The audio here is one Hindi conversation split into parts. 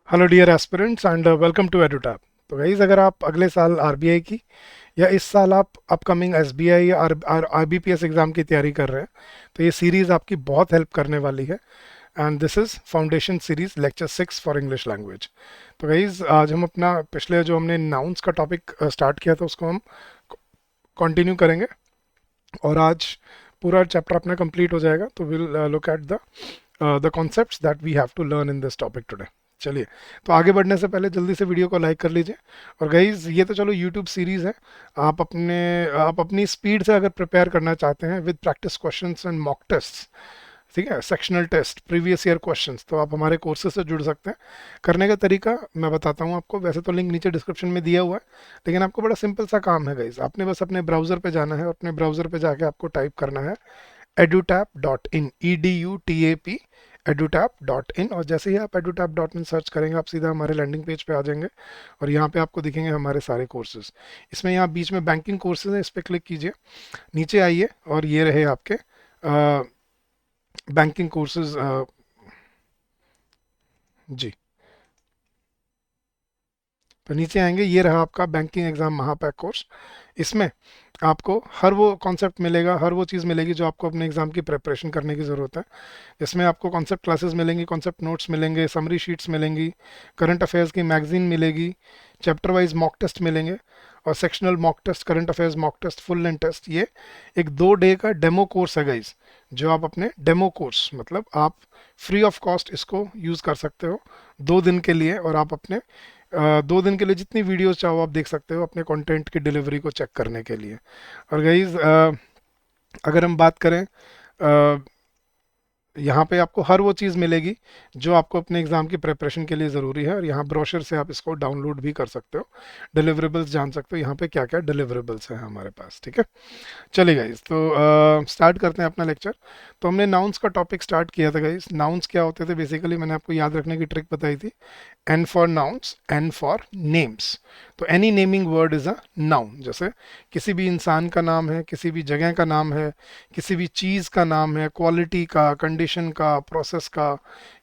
Hello dear aspirants and welcome to EduTap. तो गाइस, अगर आप अगले साल आरबीआई की या इस साल आप अपकमिंग एसबीआई या आरबीपीएस एग्ज़ाम की तैयारी कर रहे हैं तो ये सीरीज़ आपकी बहुत हेल्प करने वाली है। And this is foundation series lecture 6 for English language. तो गाइस, आज हम अपना पिछले जो हमने नाउन्स का टॉपिक स्टार्ट किया था उसको हम कंटिन्यू करेंगे और आज पूरा चैप्टर अपना कंप्लीट हो जाएगा। तो will look at the concepts that we have to learn in this topic today. चलिए, तो आगे बढ़ने से पहले जल्दी से वीडियो को लाइक कर लीजिए। और गाइज, ये तो चलो यूट्यूब सीरीज़ है। आप अपनी स्पीड से अगर प्रिपेयर करना चाहते हैं with practice questions and mock test, ठीक है, sectional test, previous year questions, तो आप हमारे कोर्सेज से जुड़ सकते हैं। करने का तरीका मैं बताता हूँ आपको। वैसे तो लिंक नीचे डिस्क्रिप्शन में दिया हुआ है, लेकिन आपको बड़ा सिंपल सा काम है गाइज। आपने बस अपने ब्राउज़र पे जाना है और अपने ब्राउज़र पे जाके आपको टाइप करना है edutap.in, EDUTAP, edutap.in। और जैसे ही आप edutap.in सर्च करेंगे आप सीधा हमारे लैंडिंग पेज पे आ जाएंगे और यहाँ पे आपको दिखेंगे हमारे सारे कोर्सेज। इसमें यहाँ बीच में बैंकिंग कोर्सेज है, इस पर क्लिक कीजिए, नीचे आइए और ये रहे आपके बैंकिंग कोर्सेज। जी, तो नीचे आएंगे, ये रहा आपका बैंकिंग एग्जाम महापैक कोर्स। इसमें आपको हर वो कॉन्सेप्ट मिलेगा, हर वो चीज़ मिलेगी जो आपको अपने एग्जाम की प्रिपरेशन करने की ज़रूरत है। इसमें आपको कॉन्सेप्ट क्लासेस मिलेंगी, कॉन्सेप्ट नोट्स मिलेंगे, समरी शीट्स मिलेंगी, करंट अफेयर्स की मैगजीन मिलेगी, चैप्टर वाइज मॉक टेस्ट मिलेंगे और sectional mock test, current affairs mock test, full length test. ये एक 2 डे का डेमो कोर्स है गाइज, जो आप अपने डेमो कोर्स मतलब आप फ्री ऑफ कॉस्ट इसको यूज़ कर सकते हो 2 दिन के लिए। और आप अपने 2 दिन के लिए जितनी वीडियोस चाहो आप देख सकते हो अपने कंटेंट की डिलीवरी को चेक करने के लिए। और गाइज, अगर हम बात करें, यहाँ पे आपको हर वो चीज़ मिलेगी जो आपको अपने एग्ज़ाम की प्रिपरेशन के लिए ज़रूरी है। और यहाँ ब्रोशर से आप इसको डाउनलोड भी कर सकते हो, डिलीवरेबल्स जान सकते हो यहाँ पे क्या क्या डिलीवरेबल्स हैं हमारे पास, ठीक है। चलिए गाइज, तो स्टार्ट करते हैं अपना लेक्चर। तो हमने नाउन्स का टॉपिक स्टार्ट किया था गाइज। नाउन्स क्या होते थे बेसिकली, मैंने आपको याद रखने की ट्रिक बताई थी। N for nouns, N for names. तो any naming word is a noun. जैसे किसी भी इंसान का नाम है, किसी भी जगह का नाम है, किसी भी चीज़ का नाम है, क्वालिटी का, कंडीशन का, प्रोसेस का,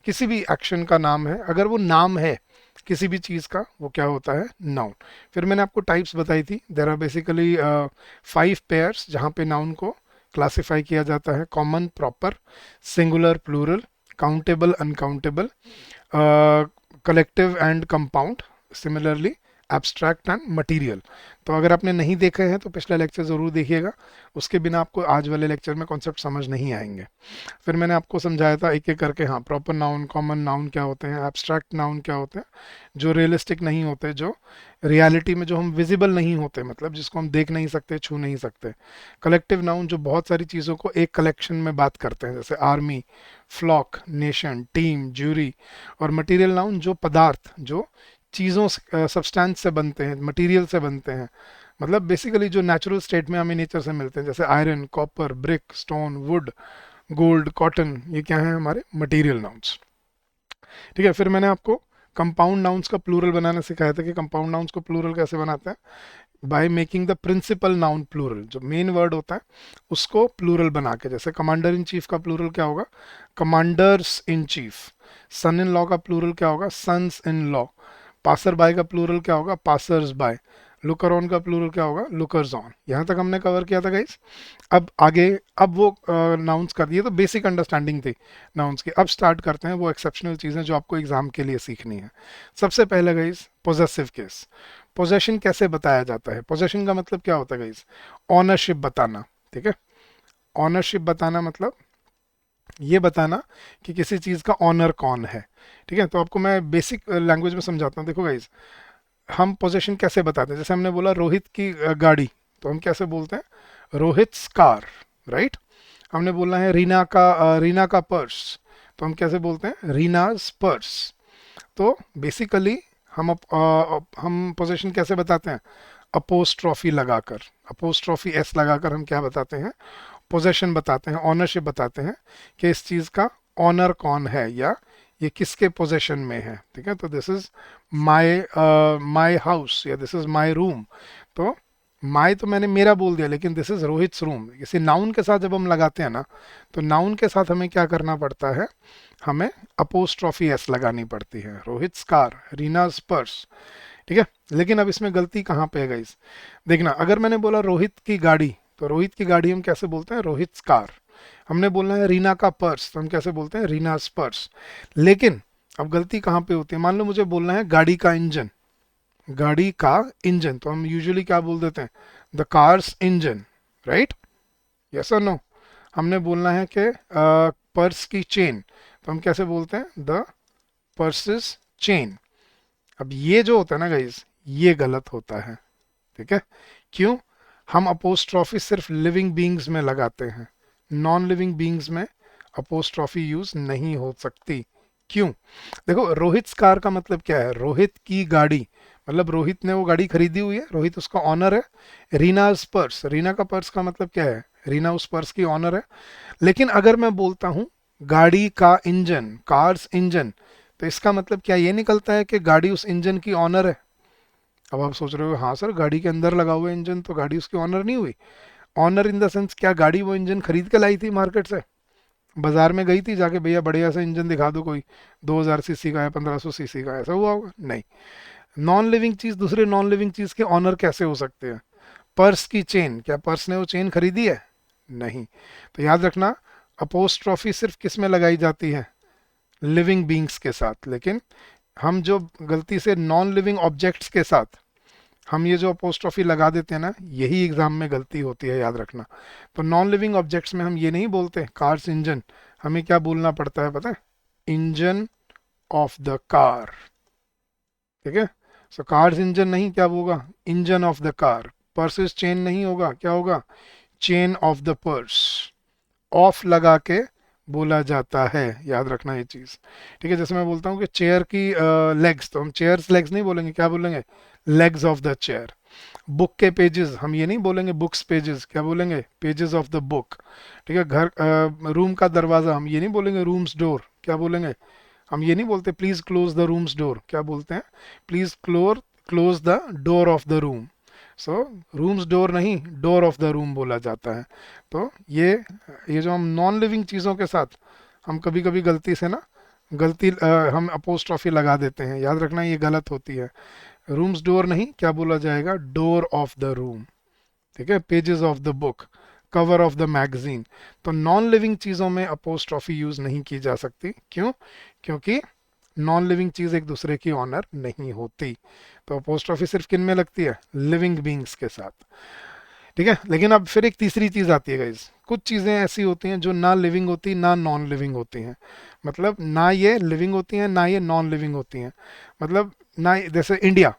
किसी भी एक्शन का नाम है, अगर वो नाम है किसी भी चीज़ का, वो क्या होता है, नाउन। फिर मैंने आपको टाइप्स बताई थी। देर आर बेसिकली 5 पेयर्स जहाँ पे नाउन को क्लासिफाई किया जाता है: common, proper, singular, plural, countable, uncountable, collective and compound, similarly abstract and material. तो अगर आपने नहीं देखे हैं तो पिछला लेक्चर ज़रूर देखिएगा, उसके बिना आपको आज वाले लेक्चर में कॉन्सेप्ट समझ नहीं आएंगे। फिर मैंने आपको समझाया था एक एक करके, हाँ, प्रॉपर नाउन, कॉमन नाउन क्या होते हैं, एब्स्ट्रैक्ट नाउन क्या होते हैं, जो रियलिस्टिक नहीं होते, जो रियलिटी में जो हम विजिबल नहीं होते, मतलब जिसको हम देख नहीं सकते, छू नहीं सकते। कलेक्टिव नाउन जो बहुत सारी चीज़ों को एक कलेक्शन में बात करते हैं, जैसे army, flock, nation, team, jury. और मटेरियल नाउन जो पदार्थ, जो चीज़ों सब्सटेंस से बनते हैं, मटेरियल से बनते हैं, मतलब बेसिकली जो नेचुरल स्टेट में हमें नेचर से मिलते हैं, जैसे iron, copper, brick, stone, would, gold, cotton. ये क्या है, हमारे मटेरियल नाउन्स, ठीक है। फिर मैंने आपको कंपाउंड नाउन्स का प्लूरल बनाना सिखाया था कि कंपाउंड नाउन्स को प्लूरल कैसे बनाते हैं, by making the principal noun plural. जो मेन वर्ड होता है उसको प्लूरल बना के, जैसे कमांडर इन चीफ का प्लूरल क्या होगा, commanders in chief. Son in law का प्लूरल क्या होगा, sons in law. Passer by का प्लूरल क्या होगा, पासर्स बाय। लुकर ऑन का प्लूरल क्या होगा, लुकर्स ऑन। यहाँ तक हमने कवर किया था गाइस। अब आगे, अब वो नाउंस कर दिए तो बेसिक अंडरस्टैंडिंग थी नाउंस की। अब स्टार्ट करते हैं वो एक्सेप्शनल चीज़ें जो आपको एग्जाम के लिए सीखनी है। सबसे पहले गाइस, पोजेसिव केस। पोजेशन कैसे बताया जाता है, पोजेशन का मतलब क्या होता है गाइस, ऑनरशिप बताना, ठीक है। ऑनरशिप बताना मतलब ये बताना कि किसी चीज़ का ऑनर कौन है, ठीक है। तो आपको मैं बेसिक लैंग्वेज में समझाता हूँ। देखो गाइज, हम पोजीशन कैसे बताते हैं, जैसे हमने बोला रोहित की गाड़ी, तो हम कैसे बोलते हैं, रोहित्स कार, राइट। हमने बोलना है रीना का पर्स, तो हम कैसे बोलते हैं, रीनाज पर्स। तो बेसिकली हम पोजीशन कैसे बताते हैं, अपोस्ट्रॉफी लगाकर, अपोस्ट्रॉफी एस लगाकर हम क्या बताते हैं, पोजेशन बताते हैं, ऑनरशिप बताते हैं कि इस चीज़ का ऑनर कौन है या ये किसके पोजेशन में है, ठीक है। तो this is my my house या दिस इज माय रूम। तो माय तो मैंने मेरा बोल दिया, लेकिन दिस इज रोहित्स रूम। किसी नाउन के साथ जब हम लगाते हैं ना, तो नाउन के साथ हमें क्या करना पड़ता है, हमें अपोस्ट्रॉफी एस लगानी पड़ती है। रोहित्स कार, रीनाज पर्स, ठीक है। लेकिन अब इसमें गलती कहाँ पे है गाइस, देखना, अगर मैंने बोला रोहित की गाड़ी, तो रोहित की गाड़ी हम कैसे बोलते हैं, रोहित्स कार। हमने बोलना है रीना का पर्स, तो हम कैसे बोलते हैं, रीनास पर्स। लेकिन अब गलती कहाँ पे होती है, मान लो मुझे बोलना है गाड़ी का इंजन, गाड़ी का इंजन, तो हम यूजुअली क्या बोल देते हैं, the cars engine, right, yes और नो। हमने बोलना है कि पर्स की चेन, तो हम कैसे बोलते हैं, द पर्सेस चेन। अब ये जो होता है ना गाइज, ये गलत होता है, ठीक है। क्यों, हम अपोस्ट्रॉफी सिर्फ लिविंग बींग्स में लगाते हैं, नॉन लिविंग बींग्स में अपोस्ट्रॉफी यूज नहीं हो सकती। क्यों, देखो रोहित कार का मतलब क्या है, रोहित की गाड़ी, मतलब रोहित ने वो गाड़ी खरीदी हुई है, रोहित उसका ऑनर है। रीना's पर्स, रीना का पर्स का मतलब क्या है, रीना उस पर्स की ऑनर है। लेकिन अगर मैं बोलता हूँ गाड़ी का इंजन, कार्स इंजन, तो इसका मतलब क्या ये निकलता है कि गाड़ी उस इंजन की ऑनर है। अब आप सोच रहे हो हाँ सर, गाड़ी के अंदर लगा हुआ इंजन तो गाड़ी उसकी ऑनर नहीं हुई। ऑनर इन द सेंस क्या, गाड़ी वो इंजन खरीद के लाई थी मार्केट से, बाजार में गई थी जाके, भैया बढ़िया सा इंजन दिखा दो कोई, 2000 सीसी का है, 1500 सीसी का, ऐसा हुआ होगा, नहीं। नॉन लिविंग चीज दूसरे नॉन लिविंग चीज के ऑनर कैसे हो सकते हैं। पर्स की चेन, क्या पर्स ने वो चेन खरीदी है, नहीं। तो याद रखना, अपोस्ट्रॉफी सिर्फ किस में लगाई जाती है, लिविंग बींग्स के साथ। लेकिन हम जो गलती से नॉन लिविंग ऑब्जेक्ट्स के साथ हम ये जो अपोस्ट्रॉफी लगा देते हैं ना, यही एग्जाम में गलती होती है, याद रखना। तो नॉन लिविंग ऑब्जेक्ट्स में हम ये नहीं बोलते कार्स इंजन, हमें क्या बोलना पड़ता है पता है, इंजन ऑफ द कार, ठीक है। सो कार्स इंजन नहीं, क्या होगा, engine of the car. Purses chain नहीं होगा, क्या होगा, chain of the purse. Of लगा के बोला जाता है, याद रखना ये चीज, ठीक है। जैसे मैं बोलता हूँ कि चेयर की लेग्स, तो हम चेयर्स लेग्स नहीं बोलेंगे, क्या बोलेंगे, legs of the chair. Book के पेजेस, हम ये नहीं बोलेंगे बुक्स पेजेस, क्या बोलेंगे, पेजेस ऑफ द बुक, ठीक है। रूम का दरवाजा, हम ये नहीं बोलेंगे रूम्स डोर, क्या बोलेंगे, हम ये नहीं बोलते please close the rooms door, क्या बोलते हैं, please close the door of the room. So rooms door नहीं, डोर ऑफ द रूम बोला जाता है। तो ये जो हम नॉन लिविंग चीज़ों के साथ हम कभी कभी गलती से ना, हम अपोस्ट्रॉफी लगा देते हैं, याद रखना ये गलत होती है। रूम्स डोर नहीं, क्या बोला जाएगा, डोर ऑफ द रूम, ठीक है। Pages of the book, cover of the magazine. तो नॉन लिविंग चीज़ों में अपोस्ट्रॉफी यूज नहीं की जा सकती, क्यों, क्योंकि नॉन लिविंग चीज़ एक दूसरे की ऑनर नहीं होती। तो अपोस्ट्रॉफी सिर्फ किन में लगती है, लिविंग बींग्स के साथ, ठीक है। लेकिन अब फिर एक तीसरी चीज़ आती है गाइस, कुछ चीज़ें ऐसी होती हैं जो ना लिविंग होती ना नॉन लिविंग होती हैं। मतलब ना ये लिविंग होती हैं ना ये नॉन लिविंग होती हैं। मतलब ना, जैसे इंडिया,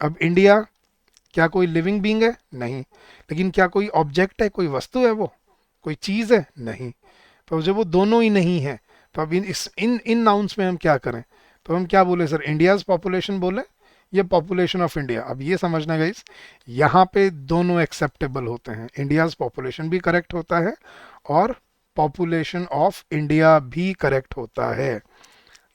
अब इंडिया क्या कोई लिविंग बींग है, नहीं। लेकिन क्या कोई ऑब्जेक्ट है, कोई वस्तु है, वो कोई चीज़ है, नहीं। तो जब वो दोनों ही नहीं है, तो अब इन नाउन्स में हम क्या करें, तो हम क्या बोले सर, इंडियाज पॉपुलेशन बोले, ये पॉपुलेशन ऑफ इंडिया। अब ये समझना गाइस, यहाँ पे दोनों एक्सेप्टेबल होते हैं, इंडियाज पॉपुलेशन भी करेक्ट होता है और पॉपुलेशन ऑफ इंडिया भी करेक्ट होता है।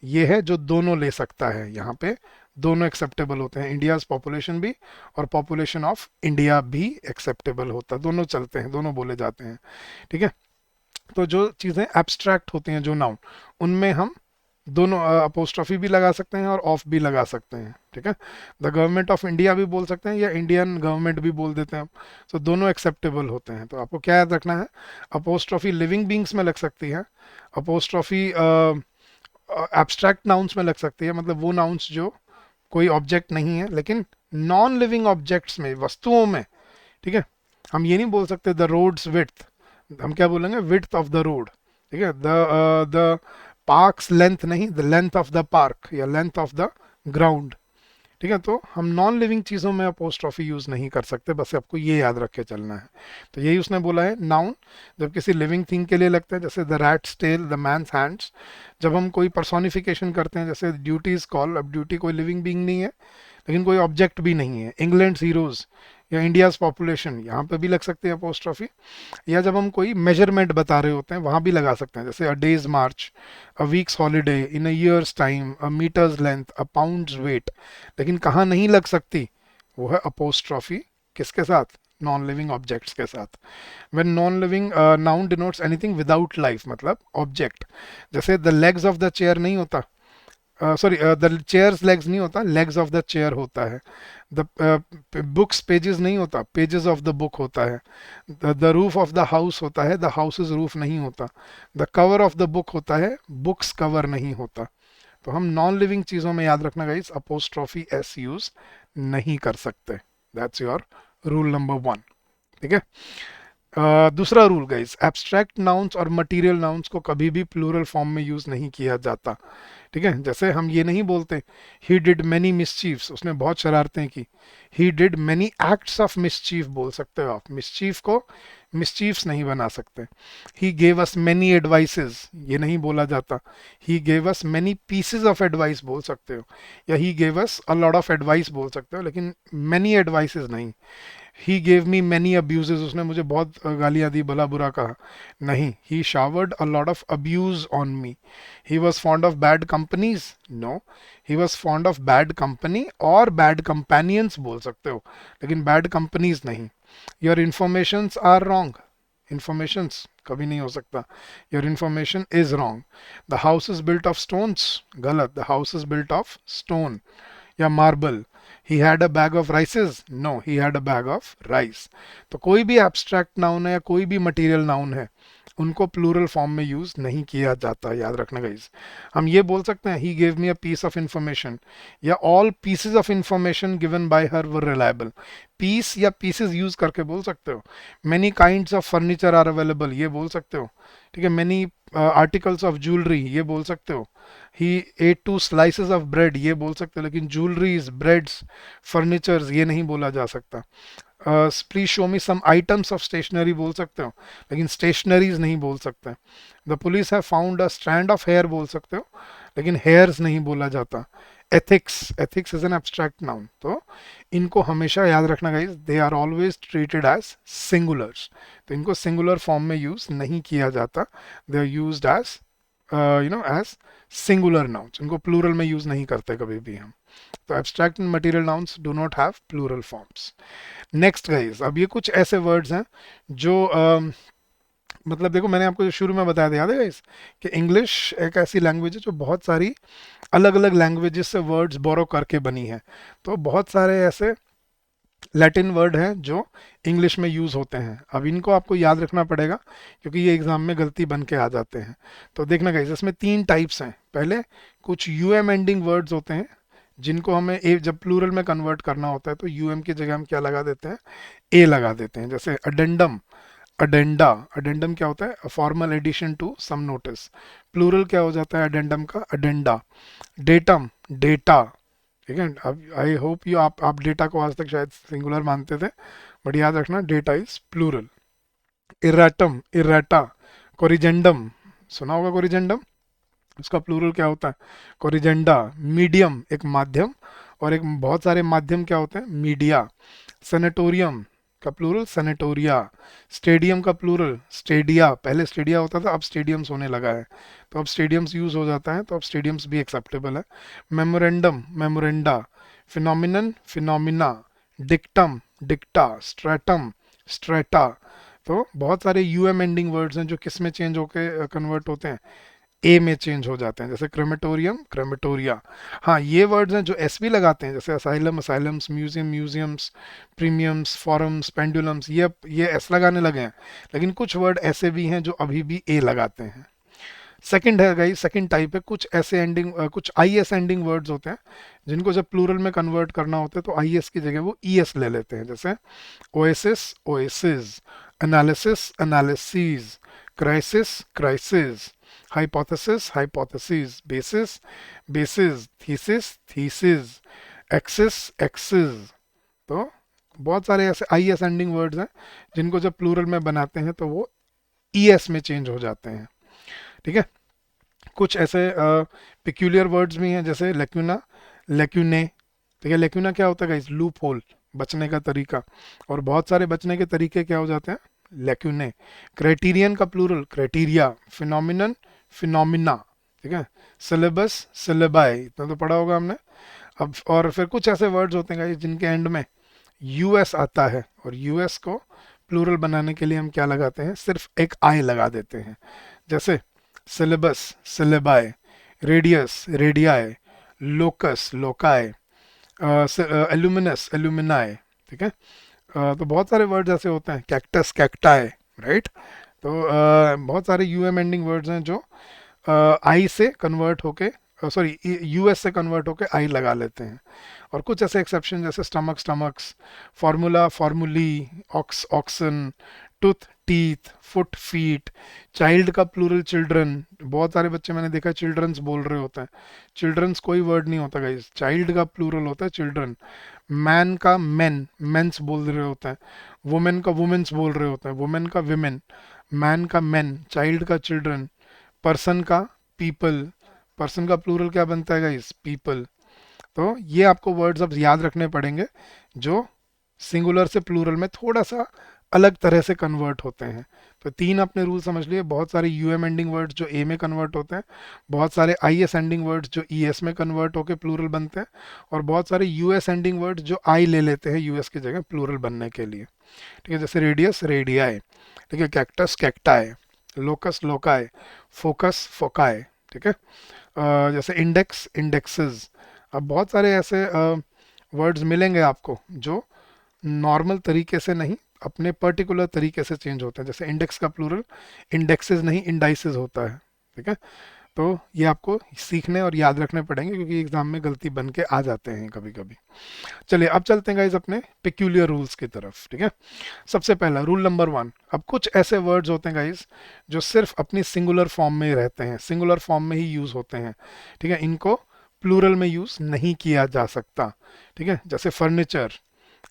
ये है जो दोनों ले सकता है, यहाँ पे दोनों एक्सेप्टेबल होते हैं, इंडियाज पॉपुलेशन भी और पॉपुलेशन ऑफ इंडिया भी एक्सेप्टेबल होता है, दोनों चलते हैं, दोनों बोले जाते हैं, ठीक है। तो जो चीज़ें एब्स्ट्रैक्ट होती हैं, जो नाउन, उनमें हम दोनों अपोस्ट्रॉफी भी लगा सकते हैं और ऑफ भी लगा सकते हैं, ठीक है। द गवर्नमेंट ऑफ इंडिया भी बोल सकते हैं या इंडियन गवर्नमेंट भी बोल देते हैं। तो दोनों एक्सेप्टेबल होते हैं। तो आपको क्या याद रखना है, अपोस्ट्रॉफी लिविंग बींग्स में लग सकती है, अपोस्ट्रॉफी एब्स्ट्रैक्ट नाउन्स में लग सकती है, मतलब वो नाउन्स जो कोई ऑब्जेक्ट नहीं है। लेकिन नॉन लिविंग ऑब्जेक्ट्स में, वस्तुओं में, ठीक है, हम ये नहीं बोल सकते द रोड्स विड्थ, हम क्या बोलेंगे, विड्थ ऑफ द रोड, ठीक है। द पार्क्स लेंथ नहीं, the length of the park या लेंथ ऑफ द ग्राउंड, ठीक है। तो हम नॉन लिविंग चीज़ों में अपोस्ट्रॉफी यूज़ नहीं कर सकते, बस आपको ये याद रख के चलना है। तो यही उसने बोला है, नाउन जब किसी लिविंग थिंग के लिए लगता है, जैसे the rat's tail, the man's hands. जब हम कोई पर्सोनिफिकेशन करते हैं, जैसे ड्यूटी इज कॉल, अब ड्यूटी कोई लिविंग बीइंग नहीं है लेकिन कोई ऑब्जेक्ट भी नहीं है, इंग्लैंड हीरोज या इंडियाज पॉपुलेशन, यहाँ पे भी लग सकती है अपोस्ट्रॉफी। या जब हम कोई मेजरमेंट बता रहे होते हैं, वहाँ भी लगा सकते हैं, जैसे अ डेज मार्च, अ वीक्स हॉलीडे, इन अ ईयर्स टाइम, अ मीटर्स लेंथ, अ पाउंड्स वेट। लेकिन कहाँ नहीं लग सकती, वो है अपोस्ट्रॉफी किसके साथ? नॉन लिविंग ऑब्जेक्ट्स के साथ। When non living noun denotes anything without life, मतलब ऑब्जेक्ट। जैसे the legs of the chair नहीं होता, सॉरी द चेयर्स लेग्स नहीं होता, लेग्स ऑफ द चेयर होता है। द बुक्स पेजेस नहीं होता, पेजेस ऑफ द बुक होता है। The roof of the house होता है, द हाउसेज रूफ नहीं होता। The cover of the book होता है, बुक्स कवर नहीं होता। तो हम नॉन लिविंग चीज़ों में याद रखना गाइस, अपोस्ट्रोफी एस यूज नहीं कर सकते। That's your rule number 1। ठीक है। दूसरा रूल गाइस, एब्स्ट्रैक्ट नाउन्स और मटेरियल नाउन्स को कभी भी प्लूरल फॉर्म में यूज नहीं किया जाता। ठीक है। जैसे हम ये नहीं बोलते ही डिड मैनी मिसचीफ्स, उसने बहुत शरारतें की। He did many acts of mischief बोल सकते हो आप, मिसचीफ को मिसचीफ्स नहीं बना सकते। He gave us many advices, ये नहीं बोला जाता। He gave us many pieces of advice बोल सकते हो, या he gave us a lot of advice बोल सकते हो, लेकिन मैनी एडवाइसेस नहीं। He gave me many abuses, उसने मुझे बहुत गालियां दी, भला बुरा कहा, नहीं। He showered a lot of abuse on me. He was fond of bad companies, no. He was fond of bad company और बैड कंपेनियंस बोल सकते हो, लेकिन बैड कंपनीज नहीं। Your informations are wrong, informations कभी नहीं हो सकता। Your information is wrong. The house is built of stones, गलत। The house is built of stone या marble. He had a bag of rices, no, he had a bag of rice. तो कोई भी एब्स्ट्रैक्ट नाउन है या कोई भी मटेरियल नाउन है, उनको प्लूरल फॉर्म में यूज नहीं किया जाता, याद रखना गाइस। हम ये बोल सकते हैं he gave me a piece of information, या all pieces of information given by her were reliable. Piece या पीसेस यूज करके बोल सकते हो। Many kinds of furniture are available, ये बोल सकते हो। ठीक है। मेनी आर्टिकल्स ऑफ ज्वेलरी, ये बोल सकते हो। ही एट 2 स्लाइसेस ऑफ ब्रेड, ये बोल सकते हो, लेकिन ज्वेलरीज, ब्रेड्स, फर्नीचर्स ये नहीं बोला जा सकता। Please show me some items of stationery बोल सकते हो, लेकिन स्टेशनरीज नहीं बोल सकते। The police have found a strand of hair बोल सकते हो, लेकिन हेयर्स नहीं बोला जाता। Ethics, ethics is an abstract noun, तो इनको हमेशा याद रखना guys, they are always treated as singulars. तो इनको सिंगुलर फॉर्म में यूज नहीं किया जाता, they are used as as singular nouns, इनको प्लूरल में यूज नहीं करते कभी भी हम। तो abstract and material nouns do not have plural forms. Next guys, अब ये कुछ ऐसे वर्ड्स हैं जो मतलब देखो, मैंने आपको जो शुरू में बताया था, याद है गाइस, कि इंग्लिश एक ऐसी लैंग्वेज है जो बहुत सारी अलग अलग लैंग्वेजेस से वर्ड्स बोरो करके बनी है। तो बहुत सारे ऐसे लैटिन वर्ड हैं जो इंग्लिश में यूज़ होते हैं। अब इनको आपको याद रखना पड़ेगा, क्योंकि ये एग्जाम में गलती बन के आ जाते हैं। तो देखना गाइस, इसमें 3 टाइप्स हैं। पहले कुछ यूएम एंडिंग वर्ड्स होते हैं, जिनको हमें जब प्लूरल में कन्वर्ट करना होता है तो यूएम की जगह हम क्या लगा देते हैं? ए लगा देते हैं। जैसे अडेंडम, अडेंडा। अडेंडम क्या होता है? Formal addition to some notice. Plural क्या हो जाता है अडेंडम का? अडेंडा। Datum, data. ठीक है। अब आई होप यू आप डेटा को आज तक शायद सिंगुलर मानते थे, बट याद रखना data is plural. Erratum, errata. Corrigendum, सुना होगा कोरिजेंडम, उसका प्लूरल क्या होता है? कोरिजेंडा। मीडियम, एक माध्यम, और एक बहुत सारे माध्यम क्या होते हैं? मीडिया। सेनेटोरियम का प्लूरल सेनेटोरिया। स्टेडियम का प्लूरल स्टेडिया, पहले स्टेडिया होता था, अब स्टेडियम्स होने लगा है, तो अब स्टेडियम्स यूज हो जाता है, तो अब स्टेडियम्स भी एक्सेप्टेबल है। Memorandum, memoranda. Phenomenon, phenomena. Dictum, dicta. Stratum, strata. तो बहुत सारे यूएम एंडिंग वर्ड्स हैं जो किस में चेंज होके कन्वर्ट होते हैं? ए में चेंज हो जाते हैं। जैसे क्रेमेटोरियम, क्रेमेटोरिया। हाँ, ये वर्ड्स हैं जो एस भी लगाते हैं, जैसे asylum, asylums, museum, museums, premiums, forums, pendulums, ये एस लगाने लगे हैं। लेकिन कुछ वर्ड ऐसे भी हैं जो अभी भी ए लगाते हैं। सेकंड है गाइस, सेकंड टाइप है, कुछ ऐसे एंडिंग कुछ आई एस एंडिंग वर्ड्स होते हैं, जिनको जब प्लूरल में कन्वर्ट करना होता है तो आई एस की जगह वो ई एस ले लेते हैं। जैसे oasis, oases. Analysis, analyses. Crisis, crises. Hypothesis, hypotheses. Basis, bases. Thesis, theses. Axis, axes. तो बहुत सारे ऐसे आई एस एंडिंग वर्ड्स हैं जिनको जब प्लूरल में बनाते हैं तो वो ई एस में चेंज हो जाते हैं। ठीक है। कुछ ऐसे पिक्यूलियर वर्ड्स भी हैं, जैसे लेक्यूना, लेक्यूने। ठीक है। लेक्यूना क्या होता है गाइस? लूप होल, बचने का तरीका। और बहुत सारे बचने के तरीके क्या हो जाते हैं? लेक्यूने। क्राइटेरियन का प्लूरल क्राइटेरिया। Phenomenon, phenomena. ठीक है। सिलेबस, सिलेबाई, इतना तो पढ़ा होगा हमने। अब और फिर कुछ ऐसे वर्ड्स होते हैं गाइस जिनके एंड में यूएस आता है और यूएस को प्लूरल बनाने के लिए हम क्या लगाते हैं, सिर्फ एक आई लगा देते हैं। जैसे syllabus, syllabi, radius, radii, locus, loci, alumnus, alumni. ठीक है। तो बहुत सारे वर्ड्स ऐसे होते हैं, कैक्टस, कैक्टाई, राइट। तो बहुत सारे यूएम एंडिंग वर्ड्स हैं जो आई से कन्वर्ट होके, सॉरी, यूएस से कन्वर्ट होके आई लगा लेते हैं। और कुछ ऐसे एक्सेप्शन जैसे stomach, stomachs, formula, formulae, ox, oxen, tooth, teeth, foot, feet, child का प्लूरल चिल्ड्रन। बहुत सारे बच्चे मैंने देखा चिल्ड्रंस बोल रहे होते हैं। चिल्ड्रंस कोई वर्ड नहीं होता गाइस, चाइल्ड का प्लूरल होता है चिल्ड्रन। मैन का मैन, मेंस बोल रहे होते हैं। वुमेन का वुमेन्स बोल रहे होते हैं, वुमेन का विमेन। मैन का मैन, चाइल्ड का चिल्ड्रन, पर्सन का पीपल। पर्सन का प्लूरल क्या बनता है गाइस, पीपल। तो ये आपको वर्ड्स अब याद रखने पड़ेंगे जो सिंगुलर से प्लूरल में थोड़ा सा अलग तरह से कन्वर्ट होते हैं। तो तीन अपने रूल समझ लिए। बहुत सारे यूएम एंडिंग वर्ड्स जो ए में कन्वर्ट होते हैं, बहुत सारे आई एस एंडिंग वर्ड्स जो ई एस में कन्वर्ट होकर प्लूरल बनते हैं, और बहुत सारे यूएस एंडिंग वर्ड्स जो आई ले लेते हैं यूएस की जगह प्लूरल बनने के लिए। ठीक है। जैसे रेडियस, रेडियाई। ठीक है। Cactus, cacti. Locus, loci. Focus, foci. ठीक है। जैसे इंडेक्स, इंडेक्सेस। अब बहुत सारे ऐसे वर्ड्स मिलेंगे आपको जो नॉर्मल तरीके से नहीं, अपने पर्टिकुलर तरीके से चेंज होते हैं। जैसे इंडेक्स का प्लूरल इंडेक्सेस नहीं, इंडाइसेस होता है। ठीक है। तो ये आपको सीखने और याद रखने पड़ेंगे क्योंकि एग्जाम में गलती बन के आ जाते हैं कभी कभी। चलिए अब चलते हैं गाइज अपने पेक्यूलियर रूल्स की तरफ। ठीक है। सबसे पहला रूल नंबर 1। अब कुछ ऐसे वर्ड्स होते हैं गाइज जो सिर्फ अपनी सिंगुलर फॉर्म में ही रहते हैं, सिंगुलर फॉर्म में ही यूज होते हैं। ठीक है। इनको प्लूरल में यूज नहीं किया जा सकता। ठीक है। जैसे फर्नीचर,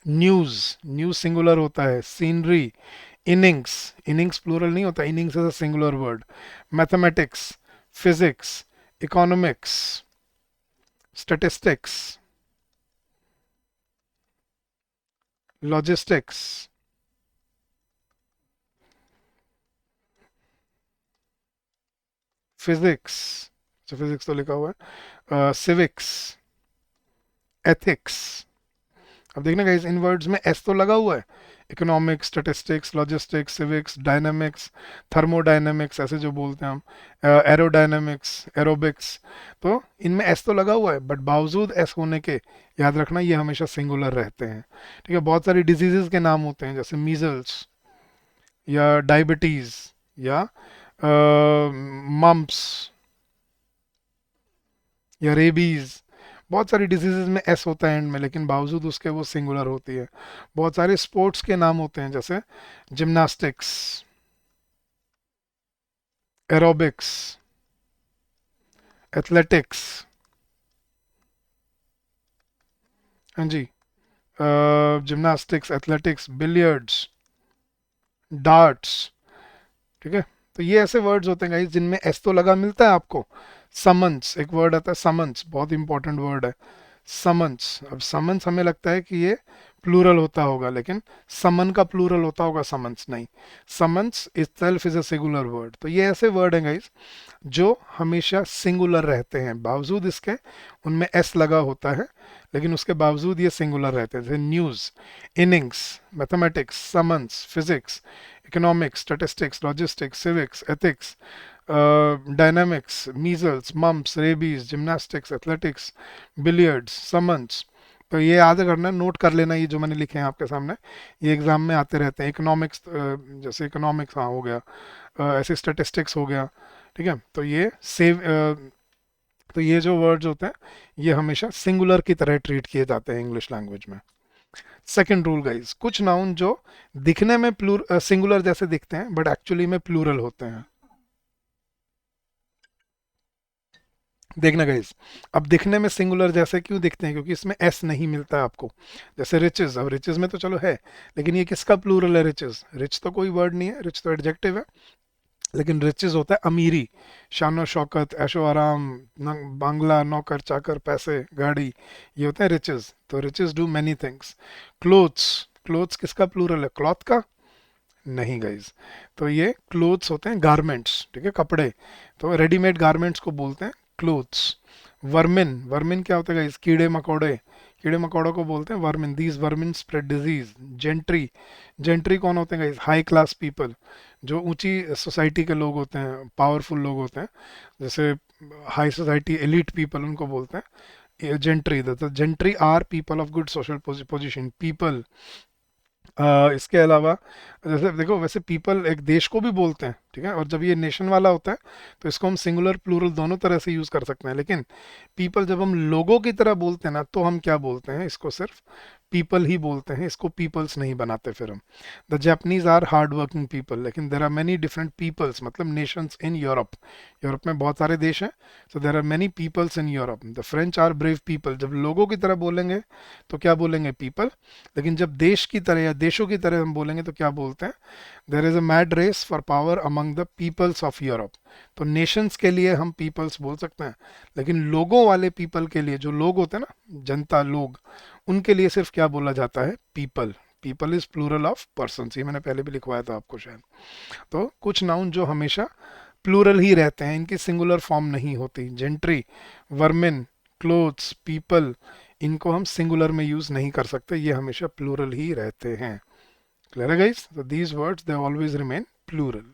न्यूज, न्यूज सिंगुलर होता है। सीनरी, इनिंग्स, इनिंग्स प्लूरल नहीं होता, innings is a singular word. Mathematics, physics, economics, statistics, logistics, physics, physics तो लिखा हुआ है, सिविक्स, एथिक्स। अब देखना गाइस इन वर्ड्स में एस तो लगा हुआ है। Economics, statistics, logistics, civics, dynamics, thermodynamics ऐसे जो बोलते हैं हम, एरोडायनामिक्स, एरोबिक्स। तो इनमें एस तो लगा हुआ है, बट बावजूद एस होने के याद रखना ये हमेशा सिंगुलर रहते हैं। ठीक है। बहुत सारी डिजीजेस के नाम होते हैं जैसे मीजल्स या डायबिटीज या मम्प्स या रेबीज। बहुत सारी डिजीजेज में एस होता है एंड में, लेकिन बावजूद उसके वो सिंगुलर होती है। बहुत सारे स्पोर्ट्स के नाम होते हैं जैसे जिम्नास्टिक्स, एरोबिक्स, एथलेटिक्स। हाँ जी। Gymnastics, athletics, billiards, darts. ठीक है। तो ये ऐसे वर्ड्स होते हैं गाइस जिनमें एस तो लगा मिलता है आपको। समन्स, एक वर्ड आता है समन्स, बहुत इंपॉर्टेंट वर्ड है। समन्स, अब समन्स हमें लगता है कि ये प्लूरल होता होगा, लेकिन समन का प्लूरल होता होगा, समन्स नहीं। Summons itself is a singular word. तो ये ऐसे वर्ड हैं गाइस जो हमेशा सिंगुलर रहते हैं, बावजूद इसके उनमें एस लगा होता है, लेकिन उसके बावजूद ये सिंगुलर रहते हैं। जैसे news, innings, mathematics, summons, physics, economics, statistics, logistics, civics, ethics, dynamics, measles, mumps, rabies, gymnastics, athletics, billiards, summons. तो ये याद करना, नोट कर लेना, ये जो मैंने लिखे हैं आपके सामने, ये एग्जाम में आते रहते हैं। इकोनॉमिक्स, जैसे इकोनॉमिक्स हाँ हो गया, ऐसे स्टैटिस्टिक्स हो गया। ठीक है। तो ये सेव, तो ये जो वर्ड्स होते हैं ये हमेशा सिंगुलर की तरह ट्रीट किए जाते हैं इंग्लिश लैंग्वेज में। सेकंड रूल गाइस, कुछ नाउन जो दिखने में सिंगुलर जैसे दिखते हैं बट एक्चुअली में प्लूरल होते हैं। देखना गाइस, अब दिखने में सिंगुलर जैसे क्यों दिखते हैं, क्योंकि इसमें एस नहीं मिलता है आपको। जैसे रिचेस, अब रिचेस में तो चलो है, लेकिन ये किसका प्लूरल है, रिचेस। रिच तो कोई वर्ड नहीं है, रिच तो एडजेक्टिव है, लेकिन रिचेस होता है अमीरी, शानो शौकत, ऐशो आराम, बांग्ला, नौकर चाकर, पैसे, गाड़ी, ये होते हैं रिचेस। तो riches do many things. Clothes, clothes किसका प्लूरल है, क्लॉथ का नहीं गाइज। तो ये क्लोथ्स होते हैं गारमेंट्स। ठीक है, कपड़े। तो रेडीमेड गारमेंट्स को बोलते हैं क्लोथ्स। वर्मिन, वर्मिन क्या होता है गाइज, कीड़े मकोड़े, कीड़े मकोड़ों को बोलते हैं vermin. These vermin spread disease. Gentry, gentry कौन होते हैं गाइस? हाई क्लास पीपल, जो ऊंची सोसाइटी के लोग होते हैं, पावरफुल लोग होते हैं, जैसे हाई सोसाइटी एलिट पीपल उनको बोलते हैं gentry. The gentry are people of good social position. People, इसके अलावा जैसे देखो, वैसे पीपल एक देश को भी बोलते हैं, ठीक है, और जब ये नेशन वाला होता है तो इसको हम सिंगुलर प्लूरल दोनों तरह से यूज कर सकते हैं। लेकिन पीपल जब हम लोगों की तरह बोलते हैं ना, तो हम क्या बोलते हैं? इसको सिर्फ पीपल ही बोलते हैं, इसको पीपल्स नहीं बनाते फिर हम। The Japanese are hard working people, लेकिन there are many different peoples, मतलब नेशंस इन यूरोप। यूरोप में बहुत सारे देश हैं, so there are many peoples in Europe. The French are brave people, जब लोगों की तरह बोलेंगे तो क्या बोलेंगे? पीपल। लेकिन जब देश की तरह या देशों की तरह हम बोलेंगे तो क्या बोलते हैं? There is a mad race for power among the peoples of Europe. तो नेशंस के लिए हम पीपल्स बोल सकते हैं, लेकिन लोगों वाले पीपल के लिए, जो लोग होते हैं ना, जनता, लोग, उनके लिए सिर्फ क्या बोला जाता है? People. People is plural of person. ये मैंने पहले भी लिखवाया था आपको शायद। तो कुछ नाउन जो हमेशा प्लूरल ही रहते हैं, इनकी सिंगुलर फॉर्म नहीं होती। जेंट्री, वर्मिन, क्लोथ्स, पीपल, इनको हम सिंगुलर में यूज नहीं कर सकते, ये हमेशा प्लूरल ही रहते हैं। क्लियर है गाइस? तो these words they always remain plural.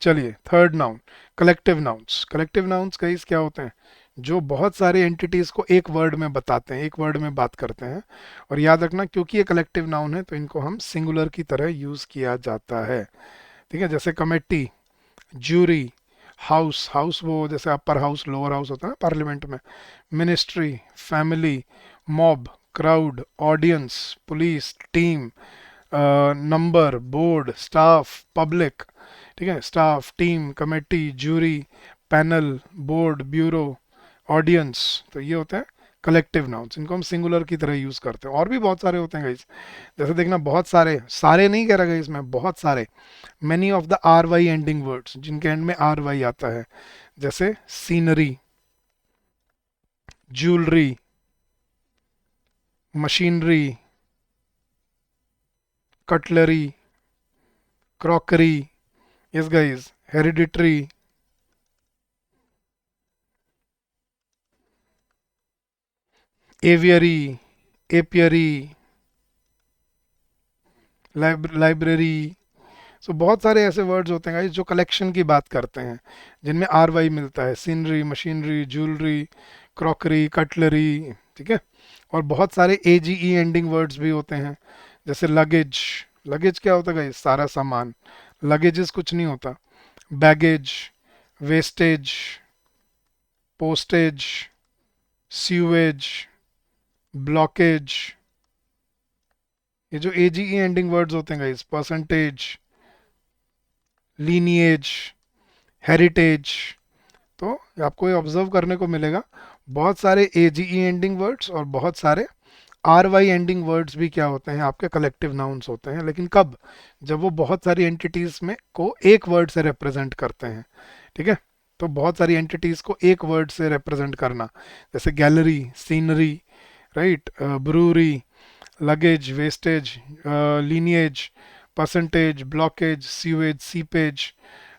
चलिए, third noun, collective nouns. Collective nouns guys क्या होते हैं? जो बहुत सारे एंटिटीज को एक वर्ड में बताते हैं, एक वर्ड में बात करते हैं। और याद रखना, क्योंकि ये कलेक्टिव नाउन है तो इनको हम सिंगुलर की तरह यूज किया जाता है, ठीक है। जैसे कमेटी, ज्यूरी, हाउस, हाउस वो जैसे अपर हाउस लोअर हाउस होता है ना पार्लियामेंट में, ministry, family, mob, crowd, audience, police, team, number, board, staff, public, ठीक है, staff, team, committee, jury, panel, board, bureau, audience. तो ये होते हैं कलेक्टिव नाउन्स, इनको हम सिंगुलर की तरह यूज करते हैं। और भी बहुत सारे होते हैं गाइस, जैसे देखना, बहुत सारे, सारे नहीं कह रहा गाइस मैं, बहुत सारे, many of the R Y ending words, जिनके एंड में आर वाई आता है, जैसे scenery, jewellery, machinery, cutlery, crockery, yes guys, hereditary, aviary, apiary, library. सो बहुत सारे ऐसे वर्ड्स होते हैं गाइस जो कलेक्शन की बात करते हैं, जिनमें आर वाई मिलता है। Scenery, machinery, jewellery, crockery, cutlery, ठीक है। और बहुत सारे ए जी ई एंडिंग वर्ड्स भी होते हैं, जैसे लगेज। लगेज क्या होता है गाइस? सारा सामान। लगेजेस कुछ नहीं होता। Baggage, wastage, postage, sewage, blockage. ये जो ए जी ई एंडिंग वर्ड्स होते हैं गाइस, परसेंटेज, लीनिएज, हेरिटेज। तो आपको ये ऑब्जर्व करने को मिलेगा, बहुत सारे ए जी ई एंडिंग वर्ड्स और बहुत सारे आर वाई एंडिंग वर्ड्स भी क्या होते हैं? आपके कलेक्टिव नाउन्स होते हैं। लेकिन कब? जब वो बहुत सारी एंटिटीज में को एक वर्ड से रिप्रेजेंट करते हैं, ठीक है। तो बहुत सारी एंटिटीज को एक वर्ड से रिप्रेजेंट करना, जैसे gallery, scenery, right, brewery, luggage, wastage, lineage, percentage, blockage, sewage, seepage,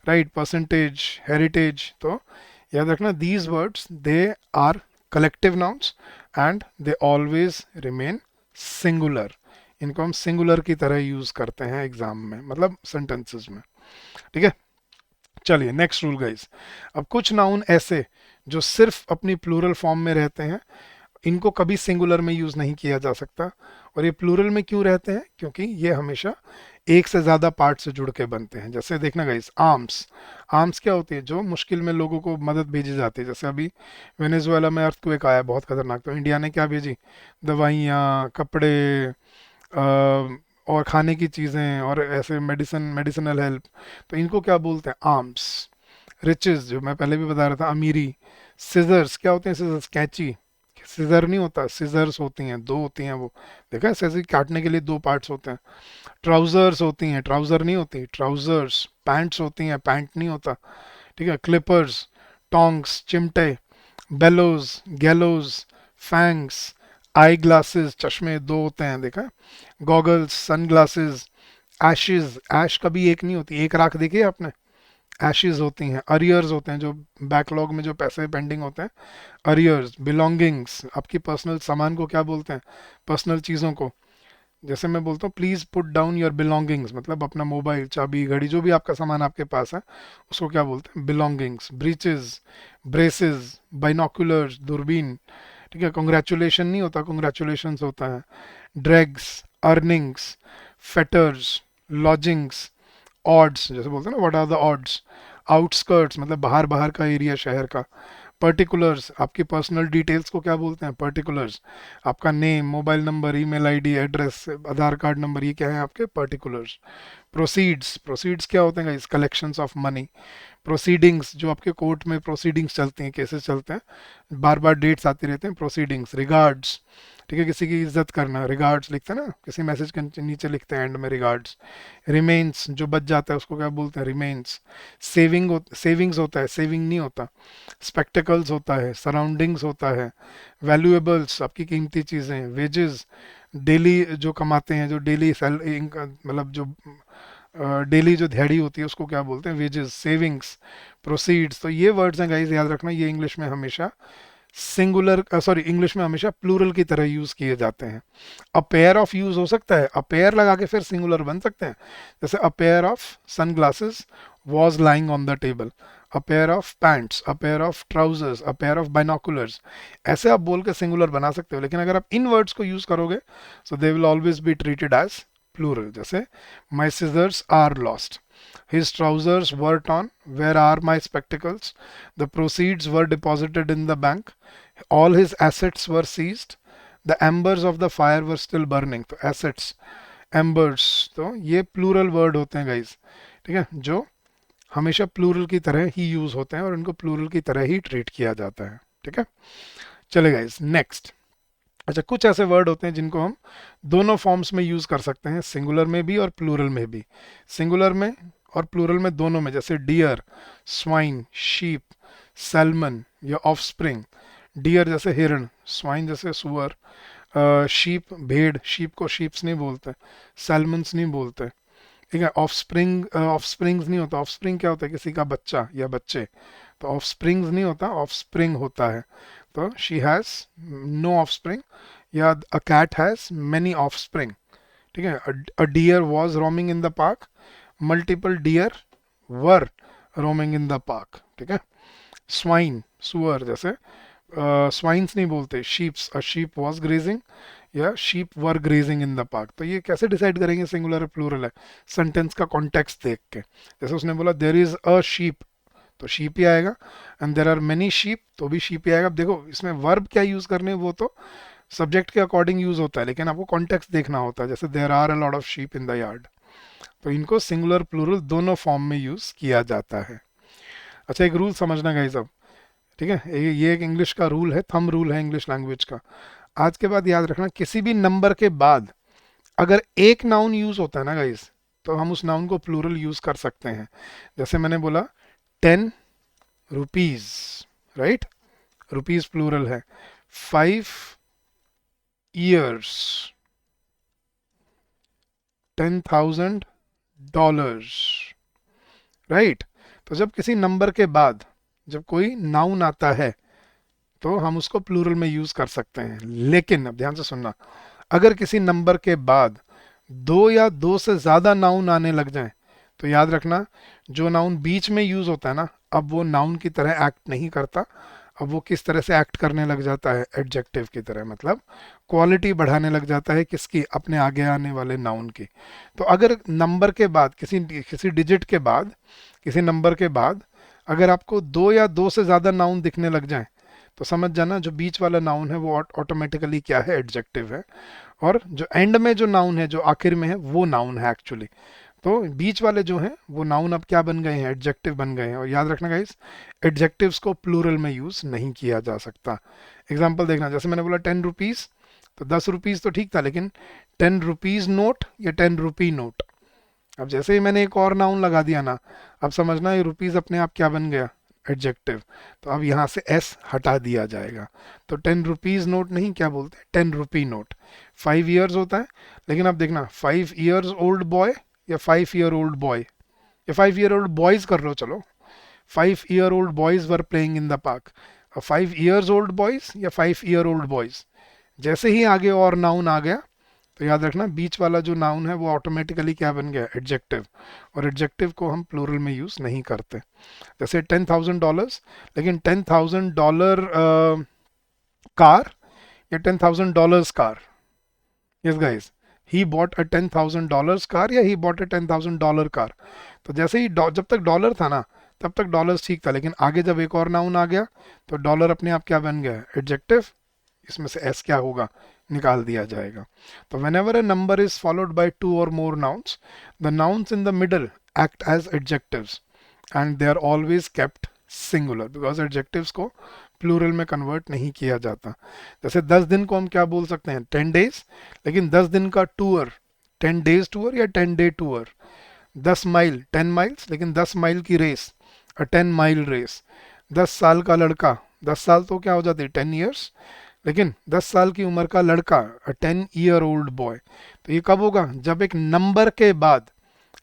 right, percentage, heritage. तो याद रखना, these words they are collective nouns and they always remain singular. इनको हम सिंगुलर की तरह यूज करते हैं एग्जाम में, मतलब सेंटेंसेस में, ठीक है। चलिए, नेक्स्ट रूल गाइस। अब कुछ नाउन ऐसे जो सिर्फ अपनी प्लूरल फॉर्म में रहते हैं, इनको कभी सिंगुलर में यूज नहीं किया जा सकता। और ये प्लूरल में क्यों रहते हैं? क्योंकि ये हमेशा एक से ज्यादा पार्ट से जुड़ के बनते हैं। जैसे देखना गाइस, आर्म्स। आर्म्स क्या होती है? जो मुश्किल में लोगों को मदद भेजी जाती है। जैसे अभी वेनेजुएला में अर्थक्वेक आया बहुत खतरनाक, तो इंडिया ने क्या भेजी? दवाइयाँ, कपड़े, और खाने की चीज़ें, और ऐसे मेडिसिनल हेल्प। तो इनको क्या बोलते हैं? आर्म्स। रिचेस, जो मैं पहले भी बता रहा था, अमीरी। सिजर्स क्या होते हैं? सिजर्स, कैंची। सिजर नहीं होता, सिजर्स होती हैं, दो होती हैं वो, देखा है, ऐसे काटने के लिए दो पार्ट्स होते हैं। ट्राउजर्स होती हैं, ट्राउजर नहीं होती, ट्राउजर्स। पैंट्स होती हैं, पैंट नहीं होता, ठीक है। क्लिपर्स, टोंग्स, चिमटे, बेलोज, गैलोज, फैंग्स, आई ग्लासेस, चश्मे दो होते हैं, देखा है। गॉगल्स, सन ग्लासेस, एशेज, ऐश कभी एक नहीं होती, एक राख देखी है आपने? एशेज होती हैं, अरियर्स होते हैं, जो बैकलॉग में जो पैसे पेंडिंग होते हैं, अरियर्स, बिलोंगिंग्स, आपकी पर्सनल सामान को क्या बोलते हैं, पर्सनल चीज़ों को, जैसे मैं बोलता हूँ please put down your belongings, मतलब अपना मोबाइल, चाबी, घड़ी, जो भी आपका सामान आपके पास है उसको क्या बोलते हैं, बिलोंगिंग्स, ब्रीचेस, ब्रेसेस, बाइनोकुलर्स, दूरबीन, ठीक है, कॉन्ग्रेचुलेशन नहीं होता, कॉन्ग्रेचुलेशंस होता है, dregs, earnings, fetters, lodgings, odds, जैसे बोलते हैं ना what are the odds, outskirts मतलब बाहर बाहर का एरिया शहर का, पर्टिकुलर्स, आपकी पर्सनल डिटेल्स को क्या बोलते हैं, पर्टिकुलर्स, आपका name, mobile number, email ID, address, Aadhaar card number, ये क्या है आपके पर्टिकुलर्स। प्रोसीड्स, प्रोसीड्स क्या होते हैं, इस कलेक्शंस ऑफ मनी। प्रोसीडिंग्स, जो आपके कोर्ट में प्रोसीडिंग्स चलती हैं, केसेस चलते हैं, बार बार डेट्स आती रहते हैं, प्रोसीडिंग्स। रिगार्ड्स, ठीक है, किसी की इज्जत करना, रिगार्ड्स लिखते हैं ना, किसी मैसेज के नीचे लिखते हैं एंड में रिगार्ड्स। रिमेन्स, जो बच जाता है उसको क्या बोलते हैं, रिमेन्स। सेविंग्स होता है, सेविंग नहीं होता। स्पेक्टिकल्स होता है, सराउंडिंग्स होता है, वैल्यूएबल्स, आपकी कीमती चीज़ें, वेजेस, डेली जो कमाते हैं, जो डेली मतलब जो डेली जो दिहाड़ी होती है उसको क्या बोलते हैं, वेजेस। सेविंग्स, प्रोसीड्स, तो ये वर्ड्स हैं गाइस, याद रखना, ये इंग्लिश में हमेशा सिंगुलर, सॉरी, इंग्लिश में हमेशा प्लूरल की तरह यूज किए जाते हैं। अ पेयर ऑफ यूज हो सकता है, अ पेयर लगा के फिर सिंगुलर बन सकते हैं, जैसे a pair of sunglasses was lying on the table, a pair of pants, a pair of trousers, a pair of binoculars, ऐसे आप बोल के सिंगुलर बना सकते हो। लेकिन अगर आप इन वर्ड्स को यूज करोगे so they will always be treated as plural, जैसे my scissors are lost, his trousers were torn, where are my spectacles, the proceeds were deposited in the bank, all his assets were seized, the embers of the fire were still burning। तो assets, embers, तो ये प्लूरल वर्ड होते हैं गाइज, ठीक है, जो हमेशा प्लूरल की तरह ही यूज होते हैं और इनको प्लूरल की तरह ही ट्रीट किया जाता है, ठीक है। चले गाइज नेक्स्ट। अच्छा, कुछ ऐसे वर्ड होते हैं जिनको हम दोनों फॉर्म्स में यूज कर सकते हैं, सिंगुलर में भी और प्लूरल में भी। सिंगुलर में और प्लूरल में दोनों में, जैसे डियर, स्वाइन, शीप, सैल्मन या ऑफस्प्रिंग। डियर जैसे हिरण, स्वाइन जैसे सुअर, शीप भेड़, शीप को शीप्स नहीं बोलते, सैल्मन्स नहीं बोलते, ठीक है। ऑफस्प्रिंग, ऑफस्प्रिंग्स नहीं होता, ऑफस्प्रिंग क्या होता है, किसी का बच्चा या बच्चे, तो ऑफस्प्रिंग्स नहीं होता, ऑफस्प्रिंग होता है। तो शी हैज़ नो ऑफस्प्रिंग, या a cat has many offspring, ठीक है। A deer was roaming in the park, multiple deer were roaming in the park, ठीक है। स्वाइन, सुअर, जैसे स्वाइन्स नहीं बोलते, sheeps, a sheep was grazing या sheep were grazing in the park. तो ये कैसे डिसाइड करेंगे सिंगुलर और प्लूरल है, सेंटेंस का कॉन्टेक्स्ट देख के। जैसे उसने बोला देयर इज अ शीप, तो शीप ही आएगा, and there are many sheep, तो भी शीप ही आएगा। अब देखो इसमें वर्ब क्या यूज करने, वो तो सब्जेक्ट के अकॉर्डिंग यूज होता है, लेकिन आपको कॉन्टेक्स्ट देखना होता है, जैसे there are a lot of sheep in the yard, तो इनको सिंगुलर प्लूरल दोनों फॉर्म में यूज किया जाता है। अच्छा, एक रूल समझना गाइस अब, ठीक है, ये एक इंग्लिश का रूल है, थंब रूल है इंग्लिश लैंग्वेज का। आज के बाद याद रखना, किसी भी नंबर के बाद अगर एक नाउन यूज होता है ना गाइस, तो हम उस नाउन को प्लूरल यूज कर सकते हैं। जैसे मैंने बोला 10 रुपीज, राइट, रुपीज प्लूरल है। 5 years, 10,000 डॉलर्स, राइट। तो जब किसी नंबर के बाद जब कोई नाउन आता है तो हम उसको प्लूरल में यूज कर सकते हैं। लेकिन अब ध्यान से सुनना, अगर किसी नंबर के बाद दो या दो से ज्यादा नाउन आने लग जाएं, तो याद रखना जो नाउन बीच में यूज होता है ना, अब वो नाउन की तरह एक्ट नहीं करता। अब वो किस तरह से एक्ट करने लग जाता है, एडजेक्टिव की तरह, मतलब क्वालिटी बढ़ाने लग जाता है, किसकी, अपने आगे आने वाले नाउन की। तो अगर नंबर के बाद किसी किसी डिजिट के बाद, किसी नंबर के बाद अगर आपको दो या दो से ज़्यादा नाउन दिखने लग जाएं, तो समझ जाना जो बीच वाला नाउन है वो ऑटोमेटिकली क्या है, एडजेक्टिव है। और जो एंड में जो नाउन है, जो आखिर में है, वो नाउन है एक्चुअली। तो बीच वाले जो हैं वो नाउन अब क्या बन गए हैं, एडजेक्टिव बन गए हैं। और याद रखना गाइस, एडजेक्टिव्स को प्लूरल में यूज नहीं किया जा सकता। एग्जांपल देखना, जैसे मैंने बोला 10 रुपीज, तो 10 रुपीज तो ठीक था, लेकिन 10 रुपीज नोट या 10 रुपी नोट, अब जैसे ही मैंने एक और नाउन लगा दिया ना, अब समझना ये रुपीज अपने आप क्या बन गया, एडजेक्टिव। तो अब यहाँ से एस हटा दिया जाएगा, तो 10 रुपीज नोट नहीं, क्या बोलते हैं, 10 रुपी नोट। 5 years होता है, लेकिन अब देखना 5 years ओल्ड बॉय या 5 year ओल्ड बॉय, या 5 ईयर ओल्ड बॉयज कर लो, चलो 5 year old boys were playing in the park. 5 years old boys या 5 ईयर ओल्ड बॉयज, जैसे ही आगे और नाउन आ गया तो याद रखना बीच वाला जो नाउन है वो ऑटोमेटिकली क्या बन गया, एडजेक्टिव। और एडजेक्टिव को हम प्लूरल में यूज नहीं करते। जैसे $10,000, लेकिन $10,000 कार या $10,000 car. Yes guys, he bought a $10,000 car या ही बॉट अ $10,000 कार। तो जैसे ही जब तक डॉलर था ना तब तक डॉलर ठीक था, लेकिन आगे जब एक और नाउन आ गया तो डॉलर अपने आप क्या बन गया, एडजेक्टिव। इसमें से एस क्या होगा, निकाल दिया जाएगा। तो whenever a number is followed by 2 और more nouns, the nouns in the middle act as adjectives and they are always kept singular, because adjectives को प्लूरल में कन्वर्ट नहीं किया जाता। जैसे 10 दिन को हम क्या बोल सकते हैं, 10 days, लेकिन 10 दिन का टूर 10 days टूर या 10 day टूर। 10 माइल 10 माइल्स, लेकिन 10 माइल की रेस अ 10 माइल रेस। 10 साल का लड़का, 10 साल तो क्या हो जाती है, 10 years, लेकिन 10 साल की उम्र का लड़का अ 10 year old बॉय। तो ये कब होगा, जब एक नंबर के बाद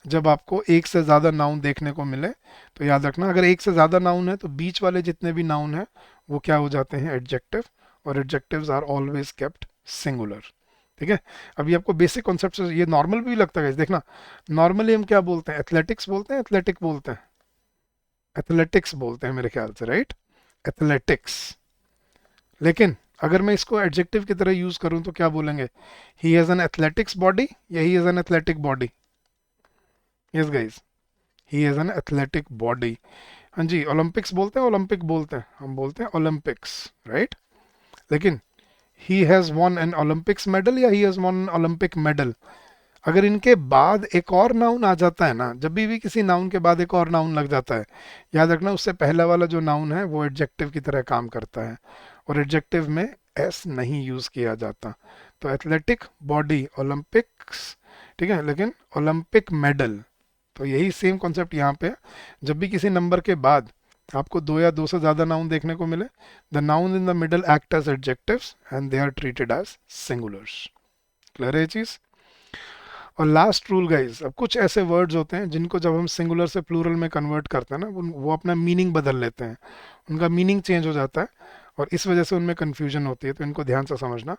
जब आपको एक से ज़्यादा नाउन देखने को मिले। तो याद रखना अगर एक से ज़्यादा नाउन है तो बीच वाले जितने भी नाउन है वो क्या हो जाते हैं, एडजेक्टिव। और adjectives are always kept singular. ठीक है, अभी आपको बेसिक कॉन्सेप्ट ये नॉर्मल भी लगता है, देखना नॉर्मली हम क्या बोलते हैं, एथलेटिक्स बोलते हैं, एथलेटिक बोलते हैं, एथलेटिक्स बोलते हैं मेरे ख्याल से, राइट, एथलेटिक्स। लेकिन अगर मैं इसको एडजेक्टिव की तरह यूज करूं तो क्या बोलेंगे, he has an athletics body या he has an athletic body. Yes guys, he has an athletic body. हाँ जी, ओलंपिक्स बोलते हैं, ओलंपिक बोलते हैं, हम बोलते हैं ओलंपिक्स, राइट। लेकिन he has won an Olympics medal या he has won an Olympic medal, अगर इनके बाद एक और नाउन आ जाता है ना, जब भी किसी नाउन के बाद एक और नाउन लग जाता है, याद रखना उससे पहला वाला जो नाउन है वो एडजेक्टिव की तरह काम करता है। और एडजेक्टिव में एस नहीं यूज किया जाता। तो एथलेटिक बॉडी ओलंपिक्स, ठीक है, लेकिन ओलंपिक मेडल। तो यही सेम कॉन्सेप्ट यहाँ पे है। जब भी किसी नंबर के बाद आपको दो या दो से ज़्यादा नाउन देखने को मिले, the noun in the middle act as adjectives and they are treated as singulars. Clear है ये चीज़। और लास्ट रूल गाइज, अब कुछ ऐसे वर्ड्स होते हैं जिनको जब हम सिंगुलर से प्लूरल में कन्वर्ट करते हैं ना, वो अपना मीनिंग बदल लेते हैं, उनका मीनिंग चेंज हो जाता है और इस वजह से उनमें कन्फ्यूजन होती है। तो इनको ध्यान से समझना।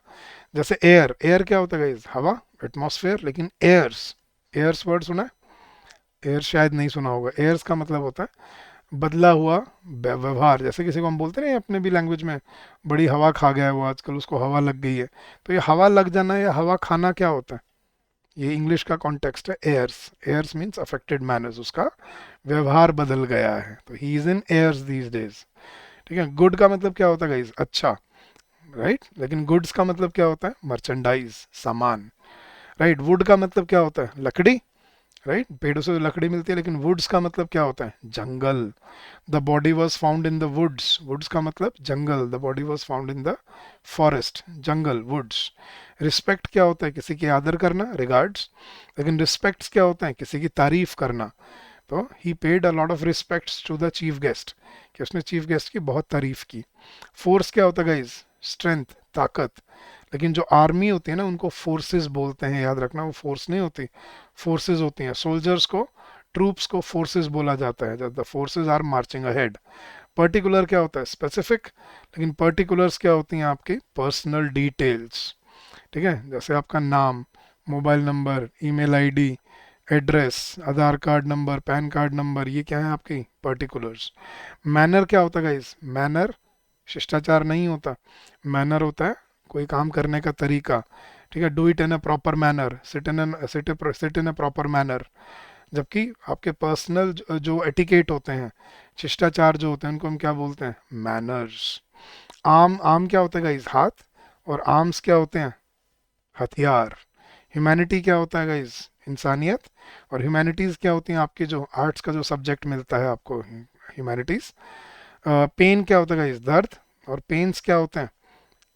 जैसे एयर, एयर क्या होता है गाइज, हवा, एटमॉस्फेयर। लेकिन एयर्स, एयर्स वर्ड सुना है, एयर शायद नहीं सुना होगा। एयर्स का मतलब होता है बदला हुआ व्यवहार। जैसे किसी को हम बोलते हैं ना अपने भी लैंग्वेज में, बड़ी हवा खा गया है वो आजकल, उसको हवा लग गई है। तो ये हवा लग जाना या हवा खाना क्या होता है, ये इंग्लिश का कॉन्टेक्स्ट है, airs. Airs means affected manners, उसका व्यवहार बदल गया है। तो he is in airs these days. ठीक है, गुड का मतलब क्या होता है गाइस, अच्छा, राइट। लेकिन गुड्स का मतलब क्या होता है, मर्चेंडाइज, सामान, राइट। वुड का मतलब क्या होता है, लकड़ी, राइट, पेड़ों से लकड़ी मिलती है। लेकिन वुड्स का मतलब क्या होता है, जंगल। The body was found in the woods, woods का मतलब जंगल, the body was found in the forest, जंगल, वुड्स। रिस्पेक्ट क्या होता है, किसी की आदर करना, रिगार्ड्स। लेकिन रिस्पेक्ट्स क्या होता है, किसी की तारीफ करना। तो he paid a lot of respects to the chief guest, कि उसने चीफ गेस्ट की बहुत तारीफ की। फोर्स क्या होता है गाइज, स्ट्रेंथ, ताकत। लेकिन जो आर्मी होती है ना उनको फोर्सेस बोलते हैं, याद रखना, वो फोर्स नहीं होती, फोर्सेस होती हैं। सोल्जर्स को, ट्रूप्स को फोर्सेस बोला जाता है, जब the forces are marching ahead. Particular क्या होता है, स्पेसिफिक। लेकिन पर्टिकुलर्स क्या होती हैं, आपकी पर्सनल डिटेल्स। ठीक है, जैसे आपका नाम, mobile number, email ID, address, Aadhaar card number, PAN card number, ये क्या है आपकी पर्टिकुलर्स। मैनर क्या होता है गाइस, मैनर शिष्टाचार नहीं होता, मैनर होता है कोई काम करने का तरीका। ठीक है, do it in a proper manner, sit in a proper manner. जबकि आपके पर्सनल जो एटिकेट होते हैं, शिष्टाचार जो होते हैं, उनको हम क्या बोलते हैं, मैनर्स। आम, आम क्या होता है गाइस, हाथ। और आर्म्स क्या होते हैं, हथियार। ह्यूमैनिटी क्या होता है गाइस, इंसानियत। और ह्यूमैनिटीज़ क्या होती हैं, आपके जो आर्ट्स का जो सब्जेक्ट मिलता है आपको, ह्यूमैनिटीज़। पेन क्या होता है गाइस, दर्द। और पेन्स क्या होते हैं,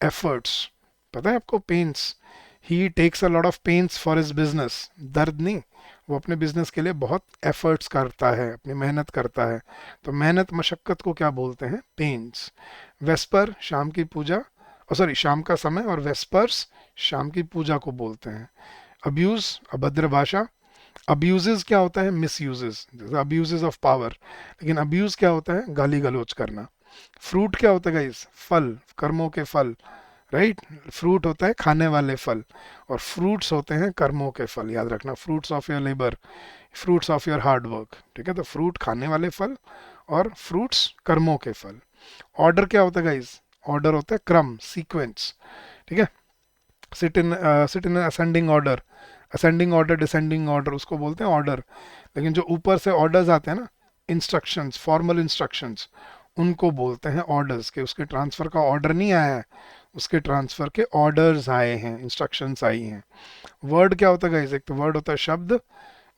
एफर्ट्स। पता है आपको, pains, he takes a lot of pains for his business, दर्द नहीं, वो अपने बिजनेस के लिए बहुत एफर्ट्स करता है, अपनी मेहनत करता है। तो मेहनत, मशक्क़त को क्या बोलते हैं, पेन्स। वेस्पर, शाम की पूजा, सॉरी शाम का समय, और वेस्पर्स शाम की पूजा को बोलते हैं। अब्यूज, अभद्र भाषा। अब्यूजेस क्या होता है? मिस यूजेस, जैसे अब्यूजेस ऑफ पावर। लेकिन अब्यूज क्या होता है? गाली गलौज करना। फ्रूट क्या होता है गाइस? फल, कर्मों के फल, राइट। फ्रूट होता है खाने वाले फल, और फ्रूट्स होते हैं कर्मों के फल, याद रखना, fruits of your labour, fruits of your hard work, ठीक है। तो फ्रूट खाने वाले फल और फ्रूट्स कर्मों के फल। ऑर्डर क्या होता है गाइस? ऑर्डर होता है क्रम, सीक्वेंस, ठीक है। Sit in ascending order, ascending order, descending order, उसको बोलते हैं ऑर्डर। लेकिन जो ऊपर से ऑर्डर्स आते हैं ना, इंस्ट्रक्शंस, फॉर्मल इंस्ट्रक्शंस, उनको बोलते हैं ऑर्डर्स, के उसके ट्रांसफर का ऑर्डर नहीं आया है, उसके ट्रांसफर के ऑर्डर्स आए हैं, इंस्ट्रक्शंस आई हैं। वर्ड क्या होता है गाइस? एक तो वर्ड होता है शब्द,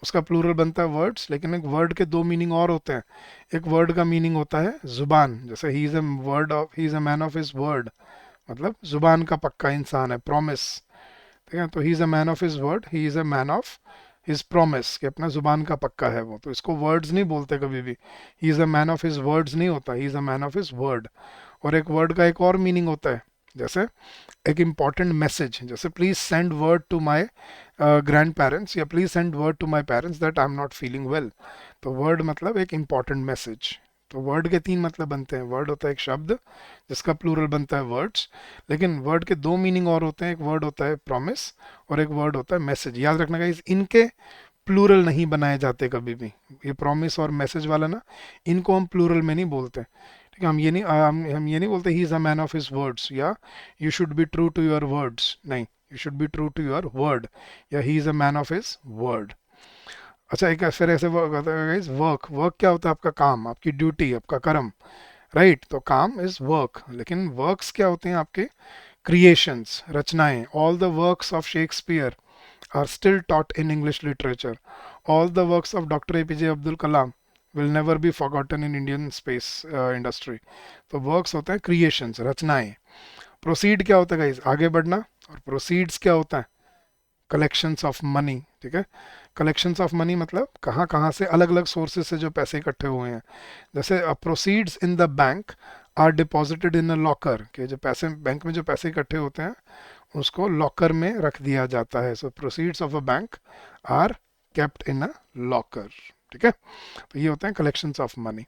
उसका प्लूरल बनता है वर्ड्स, लेकिन एक वर्ड के दो मीनिंग और होते हैं। एक वर्ड का मीनिंग होता है जुबान, जैसे ही is a man of his word, मतलब जुबान का पक्का इंसान है, प्रॉमिस, ठीक है। तो he is a man of his word, he is a man of his promise, कि अपना जुबान का पक्का है वो। तो इसको वर्ड्स नहीं बोलते कभी भी, ही is a man of his words नहीं होता, ही is a man of his word. और एक वर्ड का एक और मीनिंग होता है, जैसे एक इम्पॉर्टेंट मैसेज, जैसे please send word to my grandparents, या please send word to my parents that I am not feeling well. तो वर्ड मतलब एक इम्पॉर्टेंट मैसेज। तो वर्ड के तीन मतलब बनते हैं। वर्ड होता है एक शब्द जिसका प्लूरल बनता है वर्ड्स, लेकिन वर्ड के दो मीनिंग और होते हैं, एक वर्ड होता है प्रॉमिस और एक वर्ड होता है मैसेज। याद रखना गाइस, इनके प्लूरल नहीं बनाए जाते कभी भी। ये प्रॉमिस और मैसेज वाला ना, इनको हम प्लूरल में नहीं बोलते, ठीक है। हम ये नहीं बोलते he is a man of his words, या you should be true to your words, नहीं, you should be true to your word, या he is a man of his word. अच्छा, एक फिर ऐसे वर्क होता है गाइस, वर्क। वर्क क्या होता है? आपका काम, आपकी ड्यूटी, आपका कर्म, राइट। तो काम इज वर्क, लेकिन वर्क्स क्या होते हैं? आपके क्रिएशंस, रचनाएं। All the works of Shakespeare are still taught in English literature. All the works of Dr. APJ Abdul Kalam will never be forgotten in Indian space industry. तो वर्क्स होते हैं क्रिएशंस, रचनाएं। प्रोसीड क्या होता है गाइस? आगे बढ़ना। और प्रोसीड्स क्या होता है? कलेक्शंस ऑफ मनी, ठीक है। कलेक्शंस ऑफ मनी मतलब कहाँ कहाँ से, अलग अलग सोर्सेज से जो पैसे इकट्ठे हुए हैं। जैसे proceeds in the bank are deposited in a locker, के जो पैसे बैंक में जो पैसे इकट्ठे होते हैं उसको लॉकर में रख दिया जाता है। So proceeds of a bank are kept in a locker, ठीक है। तो ये होते हैं कलेक्शंस ऑफ मनी।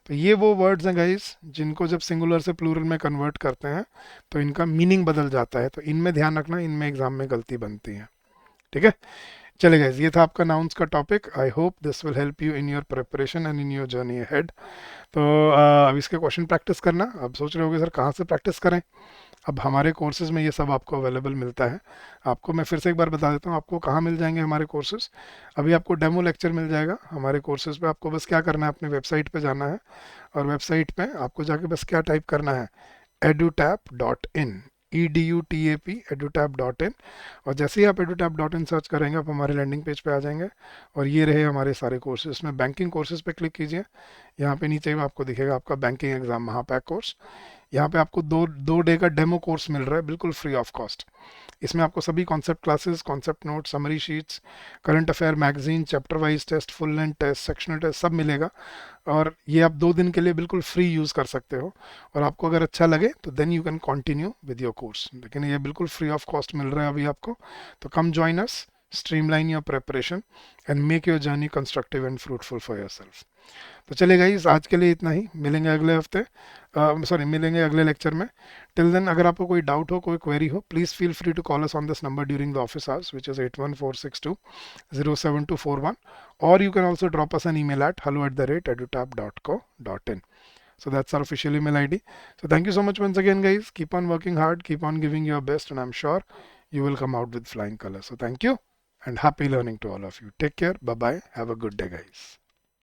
तो ये वो वर्ड्स हैं गाइस जिनको जब सिंगुलर से प्लूरल में कन्वर्ट करते हैं तो इनका मीनिंग बदल जाता है। तो इनमें ध्यान रखना, इनमें एग्जाम में गलती बनती है, ठीक है। चले गाइस, ये था आपका नाउन्स का topic. I hope this will help you in your preparation and in your journey ahead. तो अब इसके क्वेश्चन प्रैक्टिस करना। अब सोच रहे होगे सर कहाँ से प्रैक्टिस करें? अब हमारे कोर्सेज में ये सब आपको अवेलेबल मिलता है। आपको मैं फिर से एक बार बता देता हूँ आपको कहाँ मिल जाएंगे हमारे कोर्सेज। अभी आपको डेमो लेक्चर मिल जाएगा हमारे कोर्सेज पे। आपको बस क्या करना है, अपने वेबसाइट पे जाना है, और वेबसाइट पे आपको जाके बस क्या टाइप करना है, edutap.in, EDUTAP, edutap.in। और जैसे ही आप edutap.in सर्च करेंगे आप हमारे लैंडिंग पेज पे आ जाएंगे, और ये रहे हमारे सारे कोर्सेज। इसमें बैंकिंग कोर्सेज पे क्लिक कीजिए, यहाँ पे नीचे आपको दिखेगा आपका बैंकिंग एग्जाम महापैक कोर्स। यहाँ पे आपको दो डे का डेमो कोर्स मिल रहा है बिल्कुल फ्री ऑफ कॉस्ट। इसमें आपको सभी concept classes, concept note, summary sheets, current affair magazine, chapter wise test, full length test, sectional test, सब मिलेगा। और ये आप 2 दिन के लिए बिल्कुल फ्री यूज़ कर सकते हो। और आपको अगर अच्छा लगे तो then you can continue with your course, लेकिन ये बिल्कुल फ्री ऑफ कॉस्ट मिल रहा है अभी आपको। तो come join us, streamline your preparation and make your journey constructive and fruitful for your self. तो चलिए गाइस, आज के लिए इतना ही। मिलेंगे अगले हफ्ते, मिलेंगे अगले लेक्चर में। टिल देन अगर आपको कोई डाउट हो, कोई क्वेरी हो, please feel free to call us on this number during the office hours, which is 81462 07241, or you can also drop us an email at hello@edutap.co.in. So that's our official email ID. So thank you so much once again guys. Keep on working hard, keep on giving your best, and I'm sure you will come out with flying colors. So thank you and happy learning to all of you. Take care. Bye bye. Have a good day guys.